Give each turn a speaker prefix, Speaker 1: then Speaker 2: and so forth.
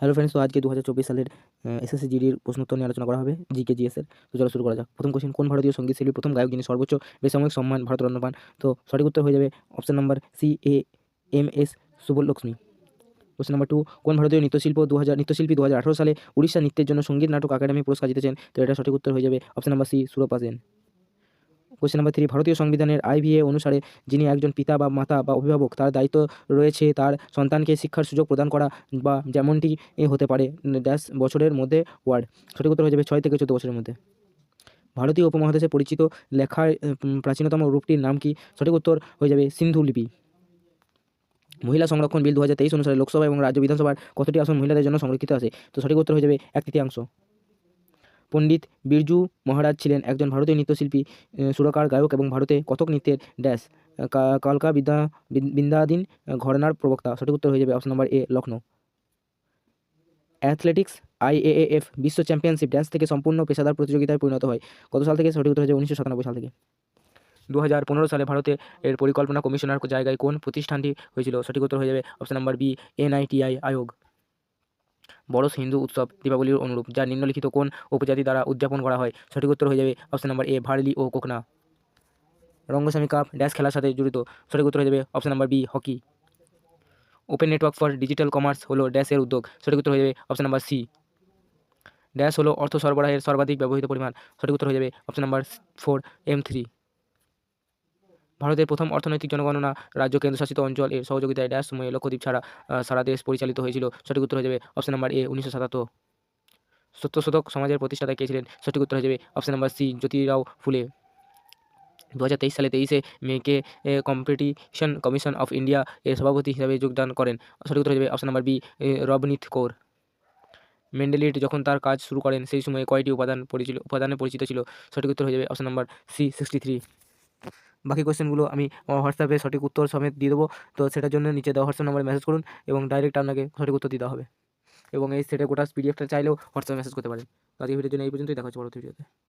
Speaker 1: Hello friends, তো আজকে 2024 সালের এসএসসি জিডির প্রশ্নোত্তর নিয়ে আলোচনা করা হবে, জিকে জিএসের। তো চলো শুরু করা যাক। প্রথম কোশ্চেন, কোন ভারতীয় সঙ্গীত শিল্পী প্রথম গায়ক যিনি সর্বোচ্চ বেসামরিক সম্মান ভারতরত্ন পান? তো সঠিক উত্তর হয়ে যাবে option number C, M S Subbulakshmi. Question number 2, কোন ভারতীয় নৃত্যশিল্পী 2018 সালে উড়িষ্যা নৃত্যের জন্য সঙ্গীত নাটক একাডেমি পুরস্কার জিতেছেন? তো এটা সঠিক উত্তর হয়ে যাবে option number C, Surupa Sen. Question number 3, ভারতীয় সংবিধানের আইভিএ অনুসারে যিনি একজন পিতা বা মাতা বা অভিভাবক, তার দায়িত্ব রয়েছে তার সন্তানকে শিক্ষার সুযোগ প্রদান করা, বা যেমনটি হতে পারে ড্যাশ বছরের মধ্যে ওয়ার্ড। সঠিক উত্তর হয়ে যাবে 6 থেকে 14 বছরের মধ্যে। ভারতীয় উপমহাদেশে পরিচিত লেখার প্রাচীনতম রূপটির নাম কি? সঠিক উত্তর হয়ে যাবে সিন্ধু লিপি। মহিলা সংরক্ষণ বিল 2023 অনুসারে লোকসভা এবং রাজ্য বিধানসভার কতটি আসন মহিলাদের জন্য সংরক্ষিত আছে? তো সঠিক উত্তর হয়ে যাবে 1/3। পণ্ডিত বিরজু মহারাজ ছিলেন একজন ভারতীয় নৃত্যশিল্পী, সুরকার, গায়ক এবং ভারতে কথক নৃত্যের ড্যাশ কালকা বিদ্যাধীন ঘরানার প্রবক্তা। সঠিক উত্তর হয়ে যাবে অপশন নাম্বার এ, লখনৌ। অ্যাথলেটিক্স আইএএএফ বিশ্ব চ্যাম্পিয়নশিপ ড্যাশ থেকে সম্পূর্ণ পেশাদার প্রতিযোগিতায় পরিণত হয়? কত সাল থেকে? সঠিক উত্তর হয়ে যাবে 1997 সাল থেকে। 2015 সালে ভারতের পরিকল্পনা কমিশনার জায়গায় কোন প্রতিষ্ঠানটি হয়েছিল? সঠিক উত্তর হয়ে যাবে অপশন নাম্বার বি, এনআইটিআই আয়োগ। বড়স হিন্দু উৎসব দীপাবলির অনুরূপ, যা নিম্নলিখিত কোন উপজাতি দ্বারা উদযাপন করা হয়? সঠিক উত্তর হয়ে যাবে অপশন নাম্বার এ, ভার্লি ও কোকনা। রঙ্গস্বামী কাপ ড্যাশ খেলার সাথে জড়িত? সঠিক উত্তর হয়ে যাবে option number B, hockey. Open network for digital commerce হলো ড্যাশের উদ্যোগ? সঠিক উত্তর হয়ে যাবে অপশন নাম্বার সি। ড্যাশ হলো অর্থ সরবরাহের সর্বাধিক ব্যবহৃত পরিমাণ? সঠিক উত্তর হয়ে যাবে অপশন নাম্বার 4, M3। ভারতের প্রথম অর্থনৈতিক জনগণনা রাজ্য কেন্দ্রশাসিত অঞ্চল এর সহযোগিতায় ড্যাশ সময়ে লক্ষদ্বীপ ছাড়া সারা দেশ পরিচালিত হয়েছিল? সঠিক উত্তর হয়ে যাবে অপশন নাম্বার এ, 1977। সত্যশোধক সমাজের প্রতিষ্ঠাতা কে ছিলেন? সঠিক উত্তর হয়ে যাবে অপশন নাম্বার সি, জ্যোতিরাও ফুলে। 2023 সালে 23 মেকে কম্পিটিশন কমিশন অফ ইন্ডিয়া এর সভাপতি হিসাবে যোগদান করেন? সঠিক উত্তর হয়ে যাবে option number B, Ravneet Kaur. Mendeleev যখন তার কাজ শুরু করেন সেই সময়ে কয়টি উপাদানে পরিচিত ছিল? সঠিক উত্তর হয়ে যাবে অপশন নাম্বার সি, 63। বাকি কোয়েশ্চেনগুলো আমি আমার হোয়াটসঅ্যাপে সঠিক উত্তর সমেত দিয়ে দেবো। তো সেটার জন্য নিচে দেওয়া হোয়াটসঅ্যাপ নাম্বারে মেসেজ করুন এবং ডাইরেক্ট আপনাকে সঠিক উত্তর দিতে হবে। এবং এই সেটের গোটা পিডিএফটা চাইলেও হোয়াটসঅ্যাপে মেসেজ করতে পারেন। তো আজকের ভিডিওর জন্য এই পর্যন্তই, দেখা হচ্ছে পরবর্তী ভিডিওতে।